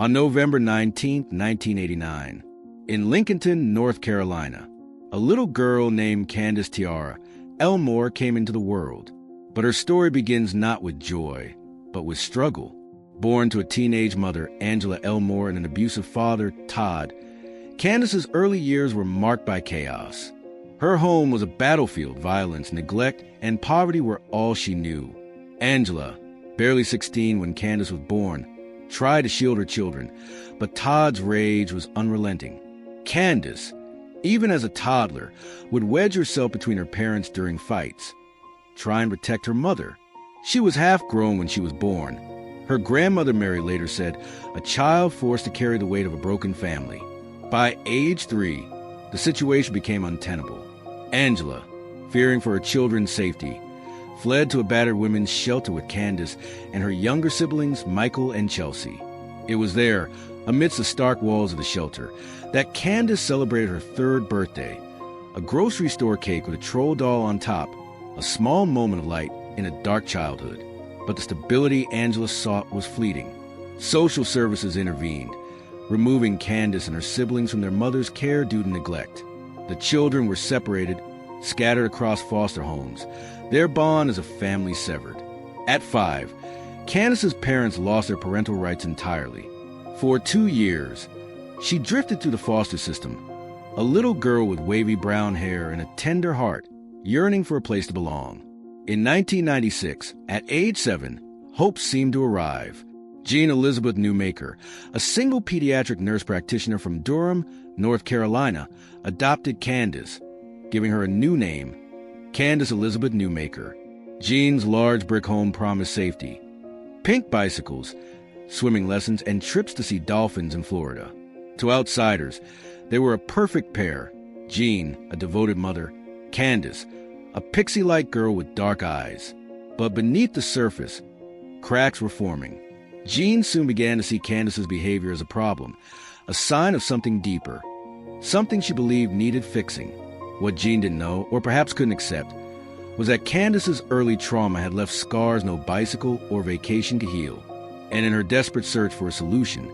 On November 19, 1989, in Lincolnton, North Carolina, a little girl named Candace Tiara Elmore came into the world. But her story begins not with joy, but with struggle. Born to a teenage mother, Angela Elmore, and an abusive father, Todd, Candace's early years were marked by chaos. Her home was a battlefield. Violence, neglect, and poverty were all she knew. Angela, barely 16 when Candace was born, tried to shield her children, but Todd's rage was unrelenting. Candace, even as a toddler, would wedge herself between her parents during fights, try and protect her mother. She was half-grown when she was born. Her grandmother Mary later said, "A child forced to carry the weight of a broken family." By age 3, the situation became untenable. Angela, fearing for her children's safety, fled to a battered women's shelter with Candace and her younger siblings, Michael and Chelsea. It was there, amidst the stark walls of the shelter, that Candace celebrated her 3rd birthday. A grocery store cake with a troll doll on top, a small moment of light in a dark childhood. But the stability Angela sought was fleeting. Social services intervened, removing Candace and her siblings from their mother's care due to neglect. The children were separated, scattered across foster homes, their bond as a family severed. At 5, Candace's parents lost their parental rights entirely. For 2 years, she drifted through the foster system, a little girl with wavy brown hair and a tender heart, yearning for a place to belong. In 1996, at age 7, hope seemed to arrive. Jeane Newmaker, a single pediatric nurse practitioner from Durham, North Carolina, adopted Candace, giving her a new name, Candace Elizabeth Newmaker. Jeane's large brick home promised safety, pink bicycles, swimming lessons, and trips to see dolphins in Florida. To outsiders, they were a perfect pair. Jeane, a devoted mother, Candace, a pixie-like girl with dark eyes. But beneath the surface, cracks were forming. Jeane soon began to see Candace's behavior as a problem, a sign of something deeper, something she believed needed fixing. What Jeane didn't know, or perhaps couldn't accept, was that Candace's early trauma had left scars no bicycle or vacation could heal. And in her desperate search for a solution,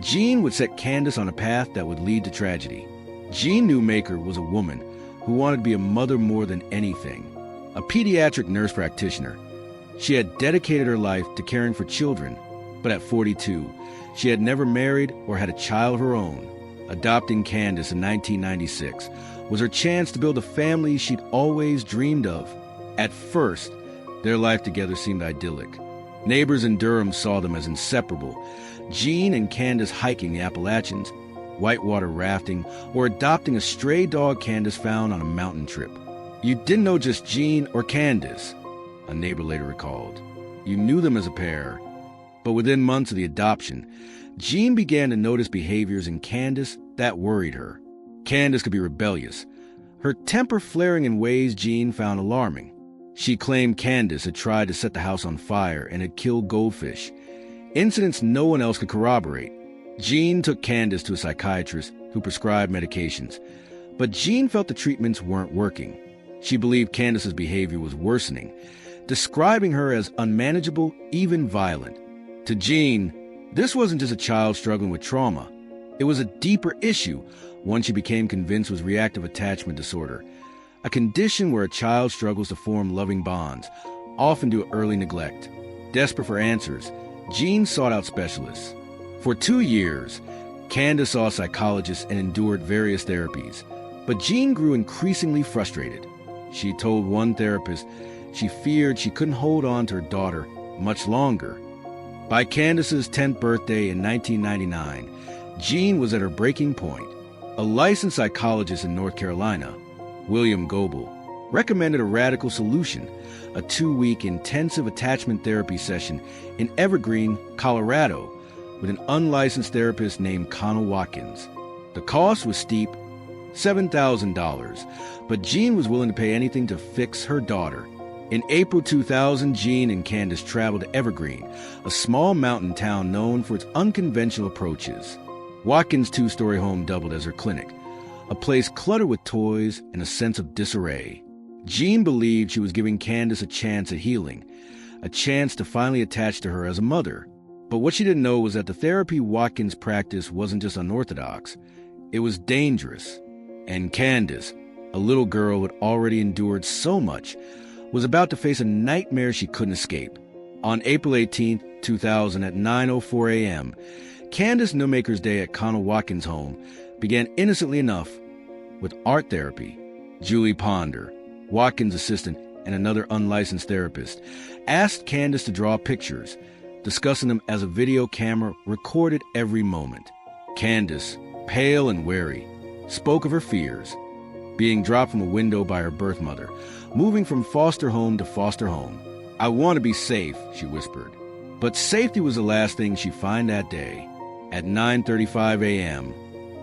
Jeane would set Candace on a path that would lead to tragedy. Jeane Newmaker was a woman who wanted to be a mother more than anything. A pediatric nurse practitioner, she had dedicated her life to caring for children, but at 42, she had never married or had a child of her own. Adopting Candace in 1996 was her chance to build a family she'd always dreamed of. At first, their life together seemed idyllic. Neighbors in Durham saw them as inseparable. Jeane and Candace hiking the Appalachians, whitewater rafting, or adopting a stray dog Candace found on a mountain trip. You didn't know just Jeane or Candace, a neighbor later recalled. You knew them as a pair. But within months of the adoption, Jeane began to notice behaviors in Candace that worried her. Candace could be rebellious, her temper flaring in ways Jeane found alarming. She claimed Candace had tried to set the house on fire and had killed goldfish, incidents no one else could corroborate. Jeane took Candace to a psychiatrist who prescribed medications, but Jeane felt the treatments weren't working. She believed Candace's behavior was worsening, describing her as unmanageable, even violent. To Jeane, this wasn't just a child struggling with trauma. It was a deeper issue, one she became convinced was reactive attachment disorder, a condition where a child struggles to form loving bonds, often due to early neglect. Desperate for answers, Jeane sought out specialists. For 2 years, Candace saw psychologists and endured various therapies, but Jeane grew increasingly frustrated. She told one therapist she feared she couldn't hold on to her daughter much longer. By Candace's 10th birthday in 1999, Jeane was at her breaking point. A licensed psychologist in North Carolina, William Goebel, recommended a radical solution, a 2-week intensive attachment therapy session in Evergreen, Colorado, with an unlicensed therapist named Connell Watkins. The cost was steep, $7,000, but Jeane was willing to pay anything to fix her daughter. In April 2000, Jeane and Candace traveled to Evergreen, a small mountain town known for its unconventional approaches. Watkins' 2-story home doubled as her clinic, a place cluttered with toys and a sense of disarray. Jeane believed she was giving Candace a chance at healing, a chance to finally attach to her as a mother. But what she didn't know was that the therapy Watkins practiced wasn't just unorthodox, it was dangerous. And Candace, a little girl who had already endured so much, was about to face a nightmare she couldn't escape. On April 18, 2000 at 9:04 a.m., Candace Newmaker's day at Connell Watkins' home began innocently enough with art therapy. Julie Ponder, Watkins' assistant and another unlicensed therapist, asked Candace to draw pictures, discussing them as a video camera recorded every moment. Candace, pale and wary, spoke of her fears, being dropped from a window by her birth mother, moving from foster home to foster home. "I want to be safe," she whispered. But safety was the last thing she'd find that day. At 9:35 a.m.,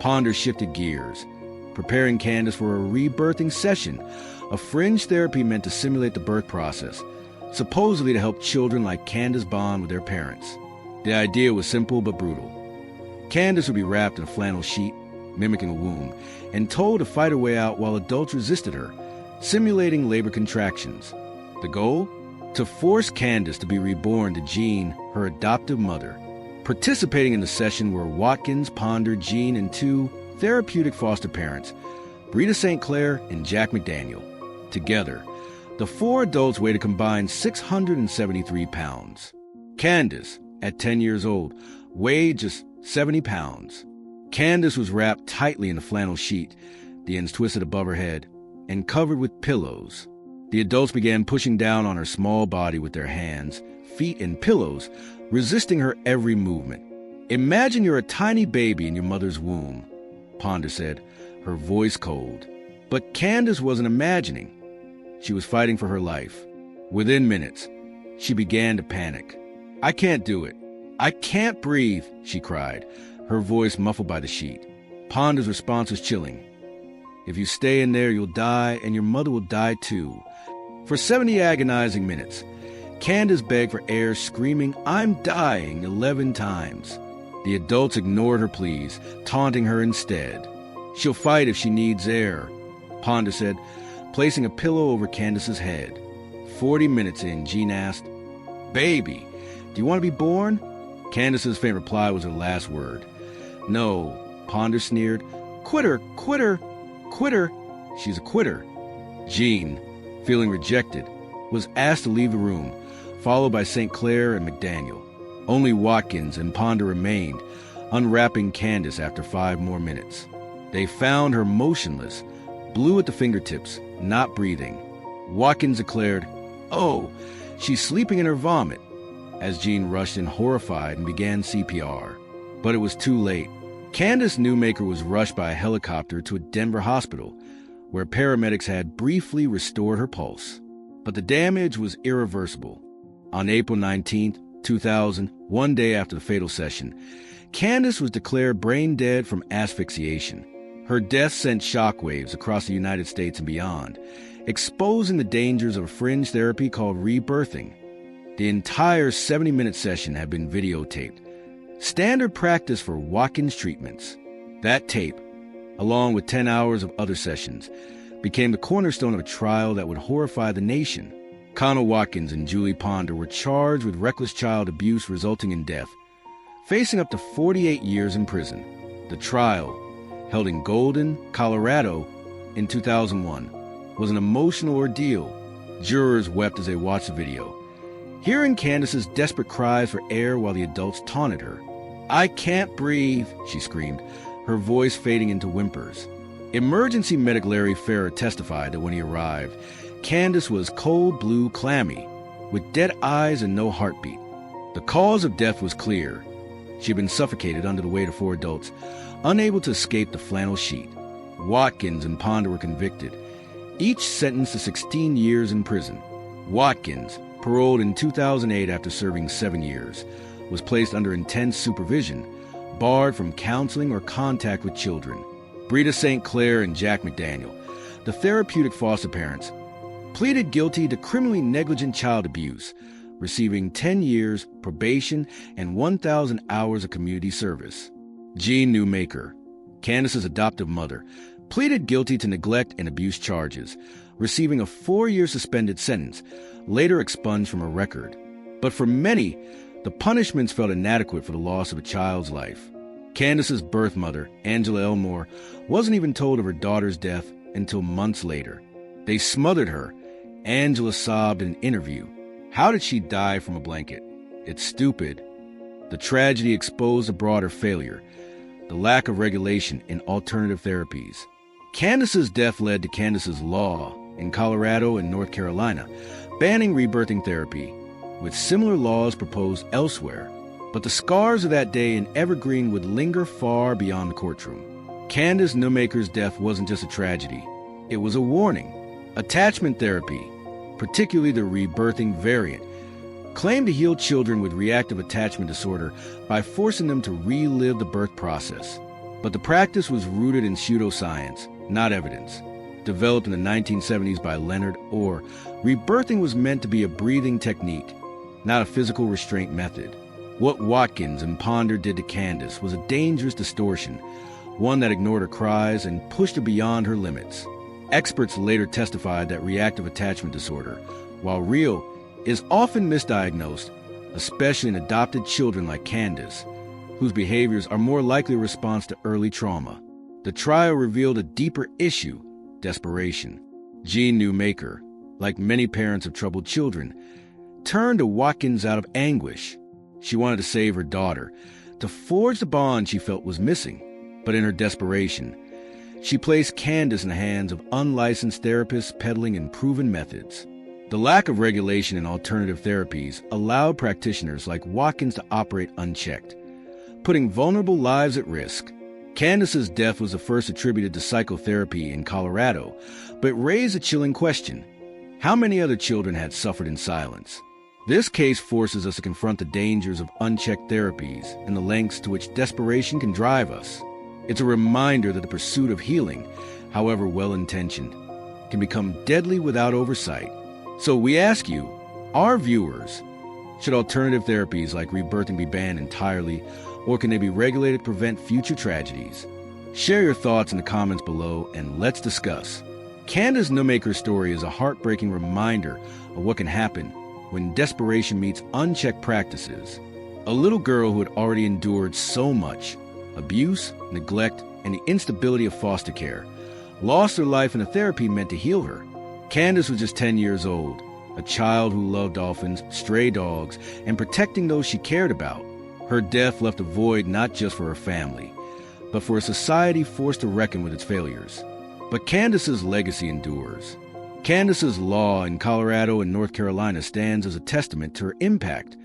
Ponder shifted gears, preparing Candace for a rebirthing session, a fringe therapy meant to simulate the birth process, supposedly to help children like Candace bond with their parents. The idea was simple but brutal. Candace would be wrapped in a flannel sheet, mimicking a womb, and told to fight her way out while adults resisted her, simulating labor contractions. The goal? To force Candace to be reborn to Jeane, her adoptive mother. Participating in the session were Watkins, Ponder, Jeane, and two therapeutic foster parents, Brita St. Clair and Jack McDaniel. Together, the four adults weighed a combined 673 pounds. Candace, at 10 years old, weighed just 70 pounds. Candace was wrapped tightly in a flannel sheet, the ends twisted above her head, and covered with pillows. The adults began pushing down on her small body with their hands, feet, and pillows, resisting her every movement. "Imagine you're a tiny baby in your mother's womb," Ponder said, her voice cold. But Candace wasn't imagining. She was fighting for her life. Within minutes, she began to panic. "I can't do it. I can't breathe," she cried, her voice muffled by the sheet. Ponder's response was chilling. "If you stay in there, you'll die, and your mother will die too." For 70 agonizing minutes, Candace begged for air, screaming, "I'm dying," 11 times. The adults ignored her pleas, taunting her instead. "She'll fight if she needs air," Ponder said, placing a pillow over Candace's head. 40 minutes in, Jeane asked, "Baby, do you want to be born?" Candace's faint reply was her last word. "No," Ponder sneered. "Quitter, quitter, quitter. She's a quitter." Jeane, feeling rejected, was asked to leave the room, followed by St. Clair and McDaniel. Only Watkins and Ponder remained, unwrapping Candace after 5 more minutes. They found her motionless, blue at the fingertips, not breathing. Watkins declared, "Oh, she's sleeping in her vomit," as Jeane rushed in horrified and began CPR. But it was too late. Candace Newmaker was rushed by a helicopter to a Denver hospital, where paramedics had briefly restored her pulse. But the damage was irreversible. On April 19, 2000, one day after the fatal session, Candace was declared brain dead from asphyxiation. Her death sent shockwaves across the United States and beyond, exposing the dangers of a fringe therapy called rebirthing. The entire 70-minute session had been videotaped, standard practice for Watkins treatments. That tape, along with 10 hours of other sessions, became the cornerstone of a trial that would horrify the nation. Connell Watkins and Julie Ponder were charged with reckless child abuse resulting in death, facing up to 48 years in prison. The trial, held in Golden, Colorado, in 2001, was an emotional ordeal. Jurors wept as they watched the video, hearing Candace's desperate cries for air while the adults taunted her. "I can't breathe," she screamed, her voice fading into whimpers. Emergency medic Larry Farrer testified that when he arrived, Candace was cold blue, clammy, with dead eyes and no heartbeat. The cause of death was clear. She had been suffocated under the weight of 4 adults, unable to escape the flannel sheet. Watkins and Ponder were convicted, each sentenced to 16 years in prison. Watkins, paroled in 2008 after serving 7 years, was placed under intense supervision, barred from counseling or contact with children. Brita St. Clair and Jack McDaniel, the therapeutic foster parents, pleaded guilty to criminally negligent child abuse, receiving 10 years, probation, and 1,000 hours of community service. Jeane Newmaker, Candace's adoptive mother, pleaded guilty to neglect and abuse charges, receiving a 4-year suspended sentence, later expunged from her record. But for many, The punishments felt inadequate for the loss of a child's life. Candace's birth mother, Angela Elmore, wasn't even told of her daughter's death until months later. They smothered her. Angela sobbed in an interview. How did she die from a blanket? It's stupid. The tragedy exposed a broader failure, the lack of regulation in alternative therapies. Candace's death led to Candace's law in Colorado and North Carolina, banning rebirthing therapy, with similar laws proposed elsewhere. But the scars of that day in Evergreen would linger far beyond the courtroom. Candace Newmaker's death wasn't just a tragedy. It was a warning. Attachment therapy, particularly the rebirthing variant, claimed to heal children with reactive attachment disorder by forcing them to relive the birth process. But the practice was rooted in pseudoscience, not evidence. Developed in the 1970s by Leonard Orr, rebirthing was meant to be a breathing technique, not a physical restraint method. What Watkins and Ponder did to Candace was a dangerous distortion, one that ignored her cries and pushed her beyond her limits. Experts later testified that reactive attachment disorder, while real, is often misdiagnosed, especially in adopted children like Candace, whose behaviors are more likely a response to early trauma. The trial revealed a deeper issue: desperation. Jeane Newmaker, like many parents of troubled children, turned to Watkins out of anguish. She wanted to save her daughter, to forge the bond she felt was missing. But in her desperation, she placed Candace in the hands of unlicensed therapists peddling unproven methods. The lack of regulation in alternative therapies allowed practitioners like Watkins to operate unchecked, putting vulnerable lives at risk. Candace's death was the first attributed to psychotherapy in Colorado, but raised a chilling question: how many other children had suffered in silence? This case forces us to confront the dangers of unchecked therapies and the lengths to which desperation can drive us. It's a reminder that the pursuit of healing, however well-intentioned, can become deadly without oversight. So we ask you, our viewers, should alternative therapies like rebirthing be banned entirely, or can they be regulated to prevent future tragedies? Share your thoughts in the comments below and let's discuss. Candace Newmaker's story is a heartbreaking reminder of what can happen when desperation meets unchecked practices. A little girl who had already endured so much, abuse, neglect, and the instability of foster care, lost her life in a therapy meant to heal her. Candace was just 10 years old, a child who loved dolphins, stray dogs, and protecting those she cared about. Her death left a void not just for her family, but for a society forced to reckon with its failures. But Candace's legacy endures. Candace's law in Colorado and North Carolina stands as a testament to her impact,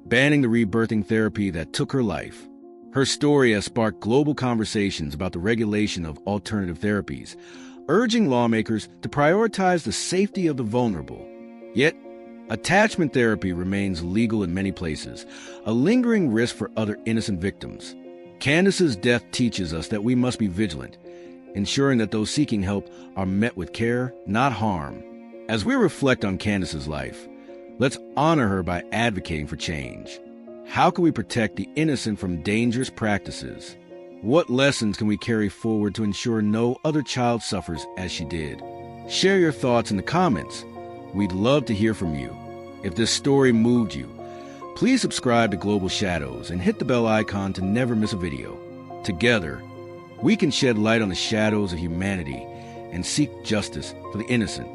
banning the rebirthing therapy that took her life. Her story has sparked global conversations about the regulation of alternative therapies, urging lawmakers to prioritize the safety of the vulnerable. Yet, attachment therapy remains legal in many places, a lingering risk for other innocent victims. Candace's death teaches us that we must be vigilant, ensuring that those seeking help are met with care, not harm. As we reflect on Candace's life, let's honor her by advocating for change. How can we protect the innocent from dangerous practices? What lessons can we carry forward to ensure no other child suffers as she did? Share your thoughts in the comments. We'd love to hear from you. If this story moved you, please subscribe to Global Shadows and hit the bell icon to never miss a video. Together, we can shed light on the shadows of humanity and seek justice for the innocent.